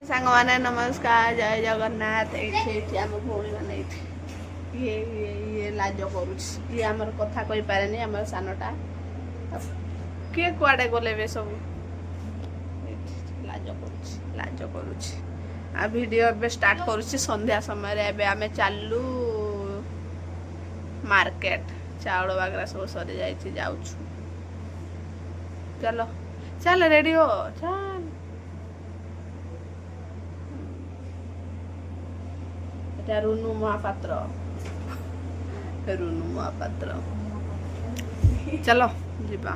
सांग मैंने नमस्कार जय जगन्नाथ ये आम भौणी मैंने ये लाज करुच ये आमर कथा कही पारे आम सानटा किए कुआडे गले बे सब लाज करुच आ वीडियो एबे स्टार्ट करुची संध्या समय रे एबे आमे चालू मार्केट चाउल वगैरह सब सरी जाइए जाऊँ चलो चल रेडी हो चल এটা রুনু মহাপাত্র चलो ଯିବା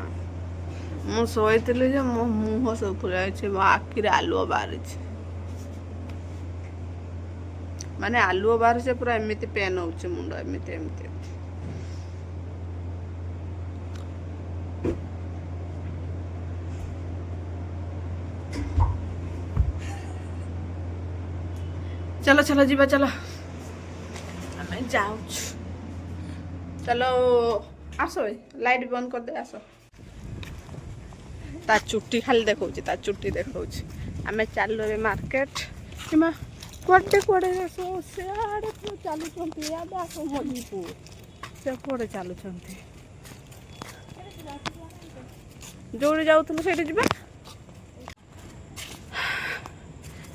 ମୁଁ ଶୋଇଥିଲି ଯେ ମୋ ମୁହଁ ସବୁ ଫୁଲାଇଛି ମୋ ଆଖିରେ ଆଲୁଅ ବାହାରିଛି ମାନେ ଆଲୁଅ ବାହାରିছে ପୁରା ଏମିତି ପେନ୍ ହେଉଛି ମୁଣ୍ଡ ଏମିତି ଏମିତି चलो चलो जीवा चलो मैं जाऊँ चलो आसो लाइट बंद कर दे आसो ता चुट्टी खाली देखा ता चुट्टी देखा आम चलो रे मार्केट किमा कुआडे कुआडे आसो सियाड़े चलुंट याद आस मजीपुर से कुआडे चलुंट जो जाऊँ से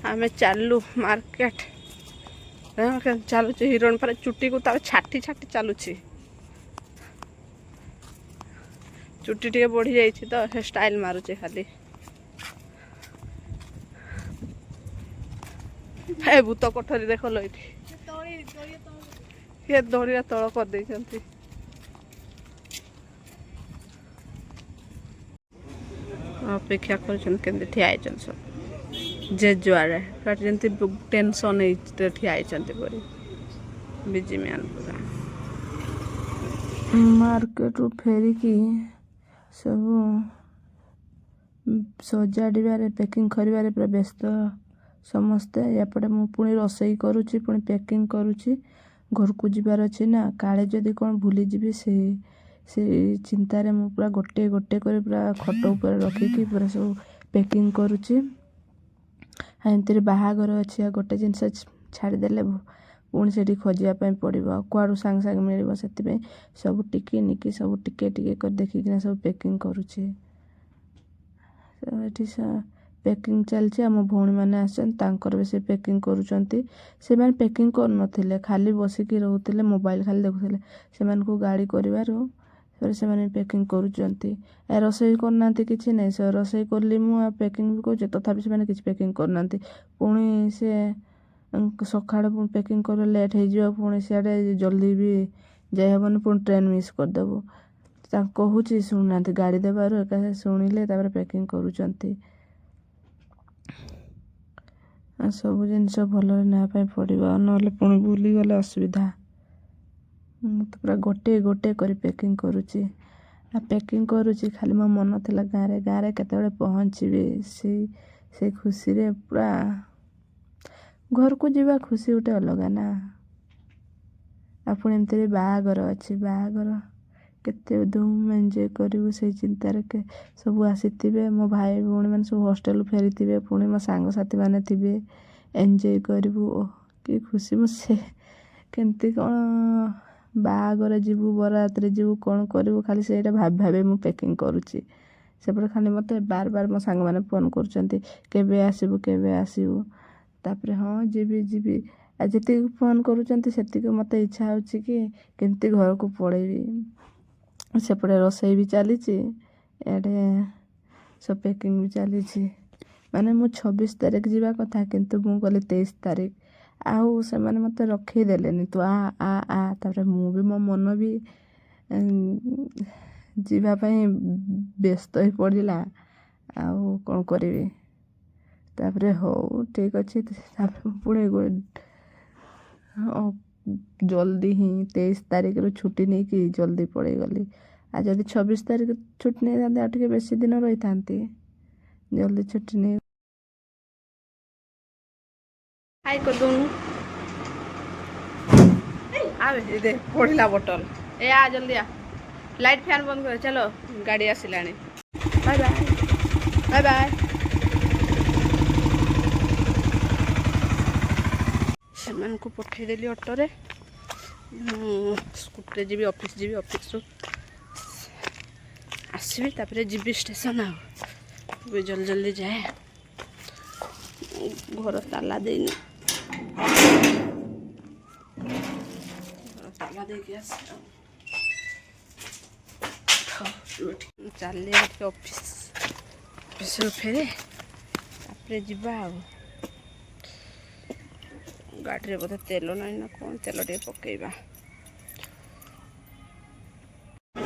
आम चलू मार्केट चलु हिरण पर चुट्टी को छाटी छाटी चलुची चुट्टी टे बढ़ी जाइए तो हे स्टाइल मारुचे खाली हे भूत कोठरी देख लो ये दड़िया तल कर देइछंती अपेक्षा कर ठिया आइछन सब जे जुआड़े जमी टेंशन ठिया परी बिजी मैन पूरा मार्केट रू फेरिकी सब सजाड़े पैकिंग कर पूरा व्यस्त समस्ते एपटे मु पुणी रोसई करुच्ची पुणी पैकिंग करुच्ची घर को जीवार अच्छी ना काले जदि कौन भूली जीवी से चिंतार मु पूरा गोटे गोटे कर पूरा खट उपर रखिकी पूरा सब पैकिंग करुच्ची एमती बाहागर अच्छी गोटे जिनस छाड़देले पुणी से खोजापी पड़ो कुआड़ू सांगे सांगे मिल से सब टिकी निकी सब टिके टिके कर देखिकिना सब पैकिंग करुचे पैकिंग चलती आम भौणी मैंने आसर भी से पैकिंग करुँच से पैकिंग कर नथिले खाली बसिकी रोते मोबाइल खाली देखुले से गाड़ी कर से पैकिंग करुँच रोसई करना कि नहीं से रोसई कली मु पैकिंग भी करुचे तथापि से किसी पैकिंग करना पुणी से सका पैकिंग कर लेट हो पुणी सियाड़े जल्दी भी जाइबन पुणी ट्रेन मिस करदेबू कहूँ शुणुना गाड़ी देवर एक शुणिले पैकिंग करुँच सब जिनस भल नापी पड़ा ना पुणी भूली गले असुविधा तो पूरा गोटे गोटे कर पैकिंग करुच्ची पैकिंग करुच्ची खाली मो मन थी गाँव केत पहुँची से खुशी रे पूरा घर को जीवा खुशी गोटे अलग ना आप एमती बाहागर अच्छी बाहागर केते धूम एंजॉय करूँ से चिंतार के सब आसी मो भाई भौणी मैंने सब हॉस्टेल फेरी थे पुणी मो सांग साथी मैंने थे एंजॉय करूँ कि खुशी मुझे केमती कौन बाहागर जीवु बरात जीवु कौन करूँ खाली से भाभी भाभी मुझे पैकिंग करुच्ची सेपटे खाली मत बार बार मो सांग मैंने फोन कर आसबू तापर हाँ जीवी जीवी जी फोन करुँच मत इच्छा हो कि घर को पड़ेबी सेपटे रोसई भी चली एडे सब पैकिंग भी चली माने मु 26 तारीख जीवा कथा किंतु मु गली 23 तारीख आउ से माने मत रखी देलेनी तू आ तापर मु भी मो मन भी जीवा पई व्यस्त ही पड़िला आउ कौन करी तापर हो ठीक अच्छे पुणे जल्दी ही 23 तारीख रू छुट्टी नहीं कि जल्दी पड़े गली आज जब 26 तारीख छुट्टी नहीं था टे बेसी दिन रही था जल्दी छुट्टी नहीं हाई कर दूनु आवे दे पड़ला बोतल ए आ जल्दी आ लाइट फैन बंद कर चलो गाड़ी आसिलानी बाय बाय बाय बाय ଏମାନଙ୍କୁ ପଠେଇଦେଲି ଅଟୋରେ। ମୁଁ ସ୍କୁଟିରେ ଯିବି ଅଫିସ୍ ଯିବି, ଅଫିସ୍ରୁ ଆସିବି ତାପରେ ଯିବି ଷ୍ଟେସନ୍। ଆଉ ଏବେ ଜଲ୍ଦି ଜଲ୍ଦି ଯାଏ। ଘର ତାଲା ଦେଇନି, ଘର ତାଲା ଦେଇକି ଆସେ। ଚାଲି ଟିକେ ଅଫିସ୍ରୁ ଫେରେ ତାପରେ ଯିବା। ଆଉ ଗାଡ଼ିରେ ବୋଧେ ତେଲ ନାହିଁ ନା କ'ଣ, ତେଲ ଟିକେ ପକେଇବା।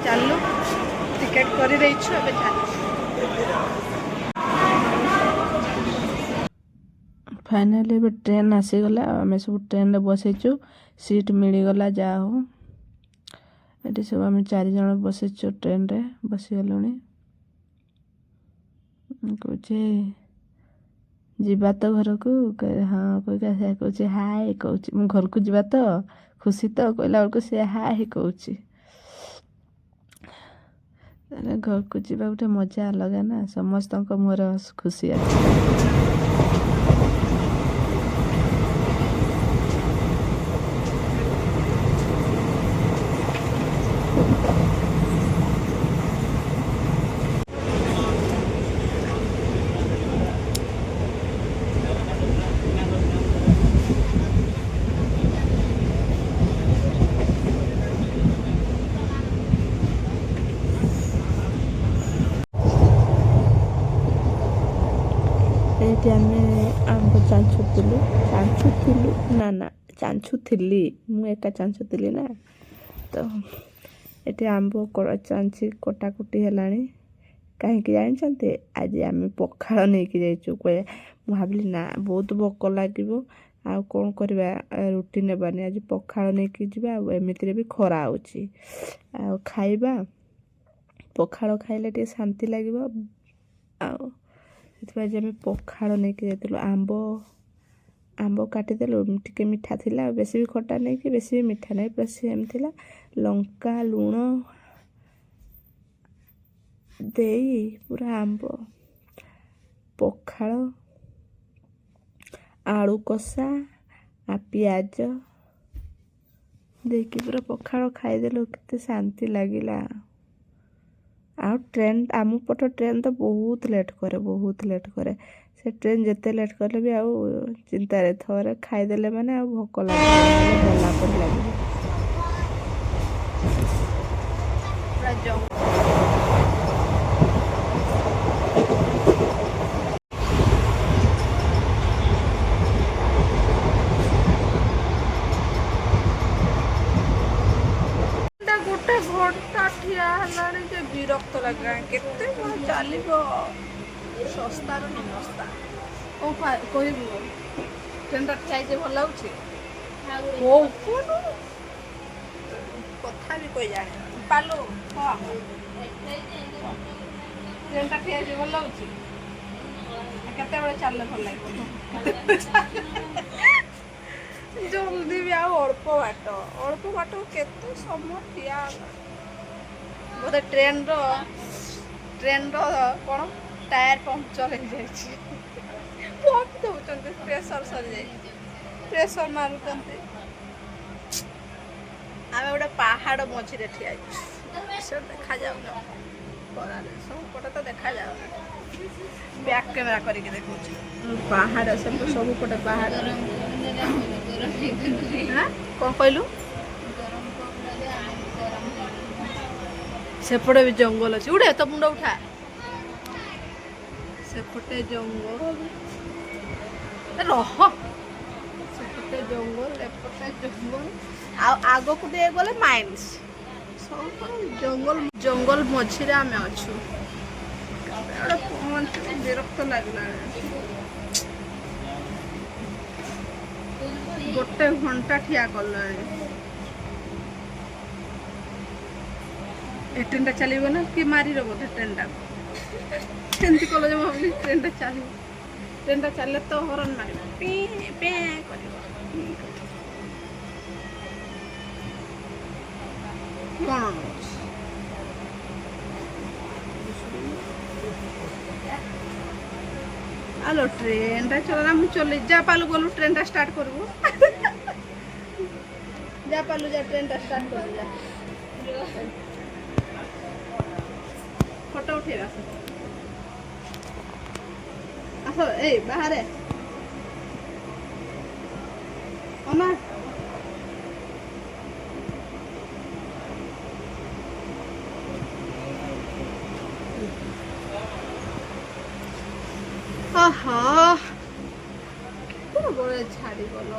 ଚାଲୁ ଟିକେଟ୍ କରିଦେଇଛୁ, ଏବେ ଚାଲୁ। ଫାଇନାଲି ଏବେ ଟ୍ରେନ୍ ଆସିଗଲା। ଆମେ ସବୁ ଟ୍ରେନ୍ରେ ବସିଛୁ, ସିଟ୍ ମିଳିଗଲା ଯାହା ହଉ। ଏଠି ସବୁ ଆମେ 4 ଜଣ ବସିଛୁ ଟ୍ରେନ୍ରେ, ବସିଗଲୁଣି। କହୁଛି ଯିବା ତ ଘରକୁ, ହଁ କହିକା ସେ କହୁଛି ହାଏ, କହୁଛି ମୁଁ ଘରକୁ ଯିବା ତ, ଖୁସି ତ କହିଲା ବେଳକୁ ସେ ହାଏ କହୁଛି। ତାହେଲେ ଘରକୁ ଯିବା ଗୋଟେ ମଜା ଅଲଗା ନା, ସମସ୍ତଙ୍କ ମୁହଁରେ ଖୁସି ଅଛି। ଏଇଠି ଆମେ ଆମ୍ବ ଚାଞ୍ଚୁଥିଲି ମୁଁ ଏକା ଚାଞ୍ଚୁଥିଲି ନା। ତ ଏଠି ଆମ୍ବ ଚାଞ୍ଚି କଟାକୁଟି ହେଲାଣି। କାହିଁକି ଜାଣିଛନ୍ତି? ଆଜି ଆମେ ପଖାଳ ନେଇକି ଯାଇଛୁ। ମୁଁ ଭାବିଲି ନା ବହୁତ ଭୋକ ଲାଗିବ, ଆଉ କ'ଣ କରିବା, ରୁଟି ନେବାନି, ଆଜି ପଖାଳ ନେଇକି ଯିବା। ଆଉ ଏମିତିରେ ବି ଖରା ହେଉଛି, ଆଉ ଖାଇବା ପଖାଳ ଖାଇଲେ ଟିକେ ଶାନ୍ତି ଲାଗିବ। ଆଉ ସେଥିପାଇଁ ଆଜି ଆମେ ପଖାଳ ନେଇକି ଯାଇଥିଲୁ। ଆମ୍ବ କାଟିଦେଲୁ, ଟିକେ ମିଠା ଥିଲା, ବେଶୀ ବି ଖଟା ନେଇକି ବେଶୀ ବି ମିଠା ନାହିଁ, ପୁରା ସେମ୍ ଥିଲା। ଲଙ୍କା ଲୁଣ ଦେଇ ପୁରା ଆମ୍ବ ପଖାଳ, ଆଳୁ କଷା, ପିଆଜ ଦେଇକି ପୁରା ପଖାଳ ଖାଇଦେଲୁ, କେତେ ଶାନ୍ତି ଲାଗିଲା। ଆଉ ଆମ ପଟ ଟ୍ରେନ୍ ତ ବହୁତ ଲେଟ୍ କରେ। ସେ ଟ୍ରେନ୍ ଯେତେ ଲେଟ୍ କଲେ ବି ଆଉ ଚିନ୍ତାରେ, ଥରେ ଖାଇଦେଲେ ମାନେ ଆଉ ଭୋକ ଲାଗିବ, ଗଲା ପରି ଲାଗିବ। ଗୋଟେ ଘଣ୍ଟା ଠିଆ ହେଲାଣି ଯେ ବିରକ୍ତ ଲାଗିଲାଣି। କେତେ କ'ଣ ଚାଲିବ? ଶସ୍ତାରୁ ନମସ୍ତା କ'ଣ କହିବୁ? ଟ୍ରେନ୍ଟା ଠିଆ ହେଇଛି, ଭଲ ଲାଗୁଛି। କଥା ବି କହି ଜାଣି ପାଲୁ, ହଁ ଟ୍ରେନ୍ଟା ଠିଆ ହେଇଛି, ଭଲ ଲାଗୁଛି। କେତେବେଳେ ଚାଲିଲେ ଭଲ ଲାଗିବ? ଜଲ୍ଦି ବି, ଆଉ ଅଳ୍ପ ବାଟ କେତେ ସମୟ ଠିଆ ହେଲା। ବୋଧେ ଟ୍ରେନ୍ର କ'ଣ ଟାୟାର ପଙ୍କଚର ହେଇଯାଇଛି। ପମ୍ପ ଦେଉଛନ୍ତି, ପ୍ରେସର ସରିଯାଇଛି, ପ୍ରେସର ମାରୁଛନ୍ତି। ଆମେ ଗୋଟେ ପାହାଡ଼ ମଝିରେ ଠିଆ ହେଇଛୁ, ସେ ଦେଖାଯାଉନି ଖରାରେ, ସବୁପଟେ ତ ଦେଖାଯାଉନି। ବ୍ୟାକ୍ କ୍ୟାମେରା କରିକି ଦେଖଉଛି ପାହାଡ଼, ସବୁପଟେ ପାହାଡ଼। କ'ଣ କହିଲୁ? ସେପଟେ ବି ଜଙ୍ଗଲ ଅଛି, ଉଠେ ତ ମୁଣ୍ଡ ଉଠା। ସେପଟେ ଜଙ୍ଗଲ, ରହ, ସେପଟେ ଜଙ୍ଗଲ, ଏପଟେ ଜଙ୍ଗଲ, ଆଉ ଆଗକୁ ଟିକେ ଗଲେ ମାଇନ୍ସ। ସବୁ ଜଙ୍ଗଲ ମଝିରେ ଆମେ ଅଛୁ। ପହଞ୍ଚିଲେ ବିରକ୍ତ ଲାଗିଲାଣି। 1 ଘଣ୍ଟା ଠିଆ କଲାଣି। ଏ ଟ୍ରେନ୍ଟା ଚାଲିବ ନା କି ମାରିବ ବୋଧେ ଟ୍ରେନ୍ଟାକୁ? ଏମିତି କଲେ ଯେ ଭାବିଲି ଟ୍ରେନ୍ଟା ଚାଲିବ। ଟ୍ରେନ୍ଟା ଚାଲିଲେ ତ ହରନ୍ ମାରିବ, ପେଁ କରିବ। କ'ଣ ଆଲୋ ଟ୍ରେନ୍ଟା ଚଲା, ମୁଁ ଚଲେଇ ଯା ପାଲୁ, ଗଲୁ ଟ୍ରେନ୍ଟା ଷ୍ଟାର୍ଟ କରିବୁ। যা পাଲু যা ট্রেনটা স্টার্ଟ করে যা ফটো উঠেଇବା আস এই বাহারে অনা আহা কোন বড় ছাড়ি বলো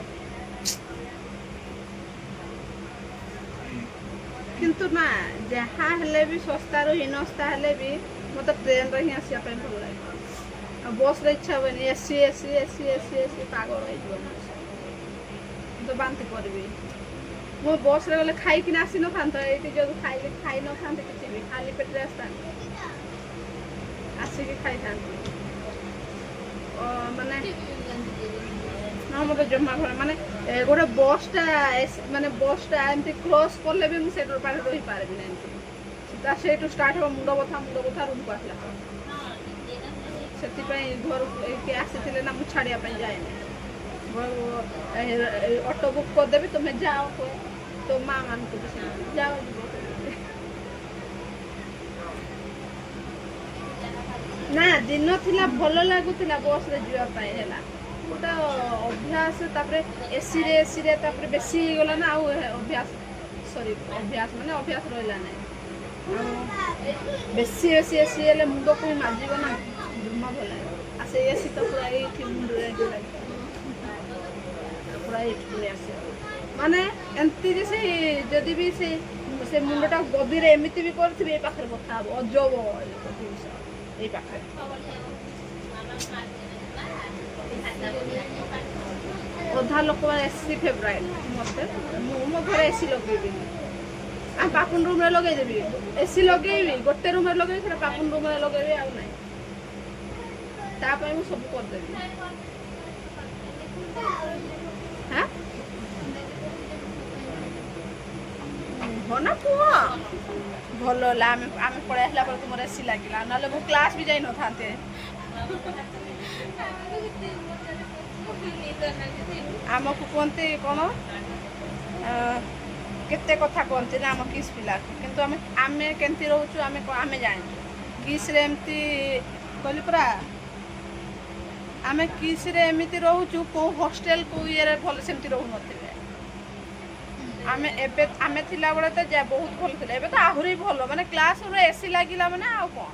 কিন্তু না ଯାହା ହେଲେ ବି ଶସ୍ତାରୁ ହୀନସ୍ତା ହେଲେ ବି ମୋତେ ଟ୍ରେନରେ ହିଁ ଆସିବା ପାଇଁ ଭଲ ଲାଗେ ଆଉ ବସ୍ରେ ଇଚ୍ଛା ହୁଏନି AC AC AC AC AC ପାଗଳ ହେଇଯିବ ମଣିଷ ମୁଁ ତ ବାନ୍ତି କରିବି ମୁଁ ବସ୍ରେ ଗଲେ ଖାଇକିନା ଆସିନଥାନ୍ତ ଏଇଠି ଯଦି ଖାଇ ନଥାନ୍ତି କିଛି ବି ଖାଲି ପେଟରେ ଆସିଥାନ୍ତି ଆସିକି ଖାଇଥାନ୍ତି ମାନେ ହଁ ମୋତେ ଜମା ଭଲ ମାନେ ଗୋଟେ ବସ୍ଟା ମାନେ ବସ୍ଟା ଏମିତି କ୍ରସ୍ କଲେ ବି ମୁଁ ସେଇଠୁ ପାଖରେ ରହିପାରିବି ନା ଏମିତି ସିଧା ସେଇଠୁ ଷ୍ଟାର୍ଟ ହେବ ମୁଣ୍ଡ ବଥା ରୁମ୍କୁ ଆସିଲା ସେଥିପାଇଁ ଘରକୁ କିଏ ଆସିଥିଲେ ନା ମୁଁ ଛାଡ଼ିବା ପାଇଁ ଯାଏନି ଅଟୋ ବୁକ୍ କରିଦେବି ତୁମେ ଯାଅ ତୋ ମା ମାନଙ୍କୁ ବି ଯାଅ ଯିବ ନା ଦିନ ଥିଲା ଭଲ ଲାଗୁଥିଲା ବସ୍ରେ ଯିବା ପାଇଁ ହେଲା ଗୋଟେ ଅଭ୍ୟାସ ତାପରେ ଏସିରେ ତାପରେ ବେଶୀ ହେଇଗଲା ନା ଆଉ ଅଭ୍ୟାସ ମାନେ ଅଭ୍ୟାସ ରହିଲା ନାହିଁ ବେଶୀ ଏସି ହେଲେ ମୁଣ୍ଡକୁ ବି ମାଜିବ ନା ଜମା ଭଲ ଲାଗେ ଆଉ ସେଇ ଏସି ତ ପୁରା ଏଇଠି ମୁଣ୍ଡରେ ଲାଗିବ ପୁରା ଏଇଠି ଆସିବ ମାନେ ଏମିତି ଯେ ସେ ଯଦି ବି ସେ ମୁଣ୍ଡଟା ଗଦିରେ ଏମିତି ବି କରିଥିବେ ଏଇ ପାଖରେ ବଥା ହବ ଅଜବ ଜିନିଷ ଏଇ ପାଖରେ ଅଧା ଲୋକମାନେ ଏସି ଫେଭରାଇଟ୍ ମୋତେ ମୁଁ ମୋ ଘରେ ଏସି ଲଗେଇବିନି ଆଉ ପାପୁନ ରୁମ୍ରେ ଲଗେଇଦେବି ଏସି ଲଗେଇବି ଗୋଟେ ରୁମ୍ରେ ଲଗେଇବି ସେଟା ପାପୁନ ରୁମ୍ରେ ଲଗେଇବି ଆଉ ନାହିଁ ତା ପାଇଁ ମୁଁ ସବୁ କରିଦେବି ହଁ ନା କୁହ ଭଲ ହେଲା ଆମେ ପଳେଇ ଆସିଲା ପରେ ତୁମର ଏସି ଲାଗିଲା ନହେଲେ ମୁଁ କ୍ଲାସ୍ ବି ଯାଇନଥାନ୍ତେ ଆମକୁ କୁହନ୍ତି କ'ଣ କେତେ କଥା କୁହନ୍ତି ନା ଆମ କିସ୍ ପିଲାକୁ କିନ୍ତୁ ଆମେ କେମିତି ରହୁଛୁ ଆମେ ଜାଣିଛୁ କିସ୍ରେ ଏମିତି କହିଲି ପରା ଆମେ କିସ୍ରେ ଏମିତି ରହୁଛୁ କେଉଁ ହଷ୍ଟେଲ କେଉଁ ଇଏରେ ଭଲ ସେମିତି ରହୁନଥିବେ ଆମେ ଥିଲାବେଳେ ତ ବହୁତ ଭଲ ଥିଲା ଏବେ ତ ଆହୁରି ଭଲ ମାନେ କ୍ଲାସ୍ ରୁମ୍ରେ ଏସି ଲାଗିଲା ମାନେ ଆଉ କ'ଣ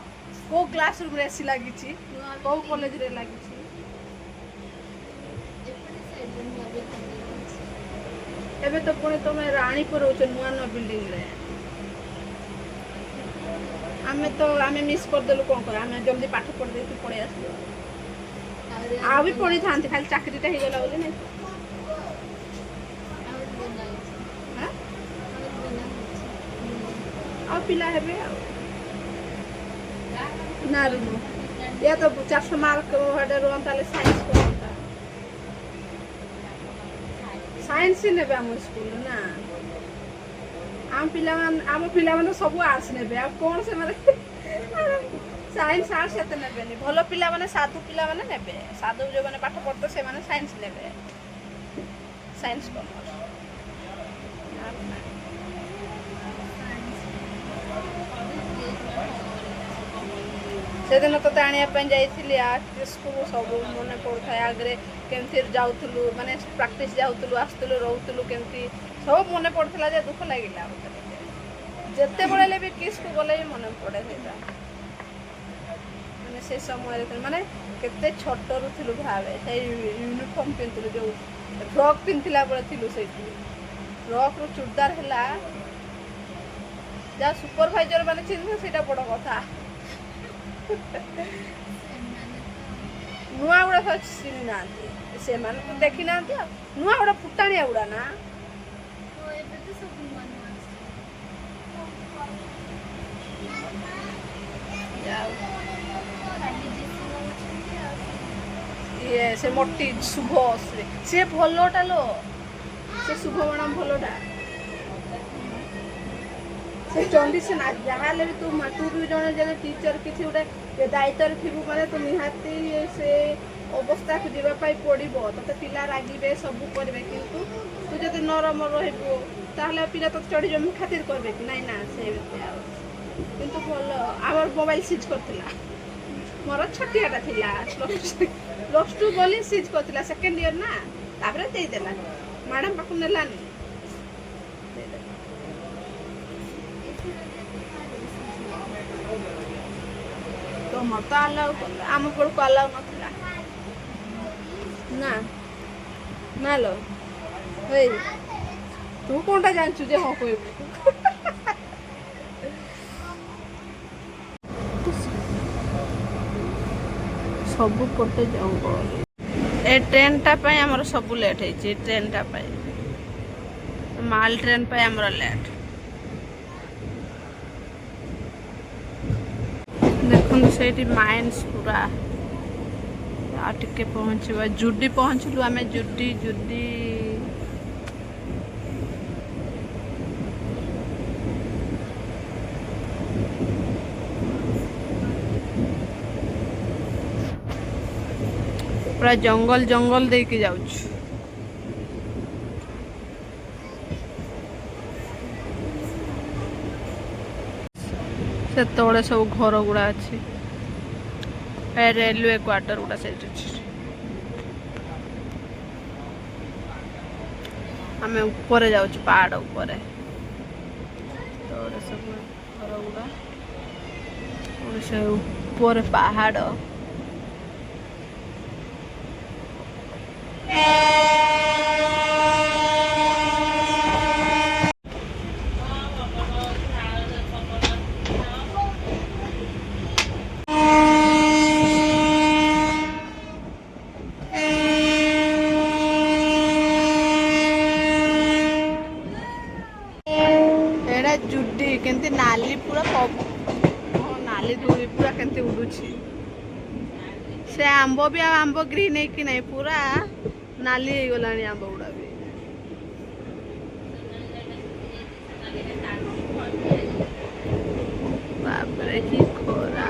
କେଉଁ କ୍ଲାସ୍ ରୁମ୍ରେ ଏସି ଲାଗିଛି କେଉଁ କଲେଜରେ ଲାଗିଛି ଏବେ ତ ପୁଣି ତମେ ରାଣୀପୁର ରହୁଛ ନୂଆ ବିଲ୍ଡିଂରେ ଆମେ ମିସ୍ କରିଦେଲୁ କ'ଣ କରିବା ଆମେ ଜଲ୍ଦି ପାଠ ପଢ଼ି ଦେଇକି ପଳେଇ ଆସିଲୁ ଆଉ ବି ପଢ଼ିଥାନ୍ତି ଖାଲି ଚାକିରିଟା ହେଇଗଲା ବୋଲି ନାଇଁ ଆଉ ପିଲା ହେବେ ଆଉ ନା ରୁହ या तो 400 मार्क ରୁହନ୍ତା ତାହେଲେ ସାଇନ୍ସ କରନ୍ତା ସାଇନ୍ସ ନେବେ ଆମ ସ୍କୁଲରେ ନା ଆମ ପିଲାମାନେ ସବୁ ଆର୍ଟ୍ସ ନେବେ ଆଉ କ'ଣ ସେମାନେ ସାଇନ୍ସ ଆର୍ଟ୍ସ ଏତେ ନେବେନି ଭଲ ପିଲାମାନେ ସାଧୁ ପିଲାମାନେ ନେବେ ସାଧୁ ଯେଉଁମାନେ ପାଠ ପଢ଼ୁଥିବେ ସେମାନେ ସାଇନ୍ସ ନେବେ ସାଇନ୍ସ କମର୍ସ ସେଦିନ ତୋତେ ଆଣିବା ପାଇଁ ଯାଇଥିଲି ସ୍କୁଲ ସବୁ ମନେ ପଡ଼ୁଥାଏ ଆଗରେ କେମିତି ଯାଉଥିଲୁ ମାନେ ପ୍ରାକ୍ଟିସ୍ ଯାଉଥିଲୁ ଆସୁଥିଲୁ ରହୁଥିଲୁ କେମିତି ସବୁ ମନେ ପଡ଼ୁଥିଲା ଯେ ଦୁଃଖ ଲାଗିଲା ଯେତେବେଳେ ବି କିସ୍କୁ ଗଲେ ବି ମନେ ପଡ଼େ ସେଇଟା ମାନେ ସେ ସମୟରେ ମାନେ କେତେ ଛୋଟରୁ ଥିଲୁ ଭାବେ ସେଇ ୟୁନିଫର୍ମ ପିନ୍ଧୁଥିଲୁ ଯେଉଁ ଫ୍ରକ୍ ପିନ୍ଧିଲା ବେଳେ ଥିଲୁ ସେଇଠି ଫ୍ରକ୍ରୁ ଚୁଡ଼ିଦାର ହେଲା ଯାହା ସୁପରଭାଇଜର ମାନେ ଚିହ୍ନିବ ସେଇଟା ବଡ଼ କଥା ନୂଆ ଗୁଡ଼ା ସବୁ ଚିହ୍ନି ନାହାନ୍ତି ସେମାନେ ତ ଦେଖି ନାହାନ୍ତି ଆଉ ନୂଆ ଗୁଡ଼ା ଫୁଟାଣିଆ ଗୁଡ଼ା ନା ଇଏ ସେ ମୋଟି ଶୁଭ ସେ ଭଲଟା ଲୋ ସେ ଶୁଭ ମ୍ୟାଡ଼ାମ ଭଲଟା ସେ ଚଣ୍ଡୀ ସେ ନା ଯାହା ହେଲେ ବି ତୁ ବି ଜଣେ ଯଦି ଟିଚର କିଛି ଗୋଟେ ଦାୟିତ୍ୱରେ ଥିବୁ ମାନେ ତୁ ନିହାତି ସେ ଅବସ୍ଥାକୁ ଯିବା ପାଇଁ ପଡ଼ିବ ତୋତେ ପିଲା ରାଗିବେ ସବୁ କରିବେ କିନ୍ତୁ ତୁ ଯଦି ନରମ ରହିବୁ ତାହେଲେ ପିଲା ତ ଚଢ଼ିଯିବ, ମୁଁ ଖାତିର କରିବେ କି ନାଇଁ ନା ସେମିତି ଆଉ। କିନ୍ତୁ ଭଲ ଆମର ମୋବାଇଲ ସିଜ୍ କରିଥିଲା, ମୋର ଛୋଟିଆଟା ଥିଲା +2 ବୋଲି ସିଜ୍ କରିଥିଲା, ସେକେଣ୍ଡ ଇୟର ନା, ତାପରେ ଦେଇଦେଲା ମ୍ୟାଡ଼ାମ ପାଖକୁ ନେଲାନି। ତମର ତ ଆଲାଉ କଲା, ଆମ ବେଳକୁ ଆଲାଉ ନଥିଲା ନା। ନା ଲୋ ହେଇ ତୁ କୋଉଟା ଜାଣିଛୁ ଯେ ହଁ କହିବୁ? ସବୁ ପଟେ ଜଙ୍ଗଲ। ଏ ଟ୍ରେନଟା ପାଇଁ ଆମର ସବୁ ଲେଟ୍ ହେଇଛି, ଟ୍ରେନଟା ପାଇଁ, ମାଲ ଟ୍ରେନ ପାଇଁ ଆମର ଲେଟ୍। ଦେଖନ୍ତୁ ସେଇଠି ମାଇନ୍ସ ପୁରା, ଆଉ ଟିକେ ପହଞ୍ଚିବା, ଜୁଡି ପହଞ୍ଚିଲୁ ଆମେ, ଜୁଡି ପୁରା ଜଙ୍ଗଲ ଦେଇକି ଯାଉଛୁ। ସେତେବେଳେ ସବୁ ଘର ଗୁଡ଼ା ଅଛି, ରେଲୱେ କ୍ୱାର୍ଟର ଗୁଡ଼ା ସେଇଠି ଅଛି। ଆମେ ଉପରେ ଯାଉଛୁ, ପାହାଡ଼ ଉପରେ, ସେତେବେଳେ ସବୁ ଘର ଗୁଡ଼ା, ସେ ଉପରେ ପାହାଡ଼। ଏଇଟା ଜୁଡି କେମିତି ନାଲି ପୁରା ନାଲି ଧୂଳି ପୁରା କେମିତି ଉଡୁଛି। ସେ ଆମ୍ବ ବି ଆଉ ଆମ୍ବ ଗ୍ରୀନ୍ ହେଇକି ନାହିଁ, ପୁରା ନାଲି ହେଇଗଲାଣି ଆମ୍ବ ଗୁଡ଼ା ବି। ବାପରେ କି ଖରା।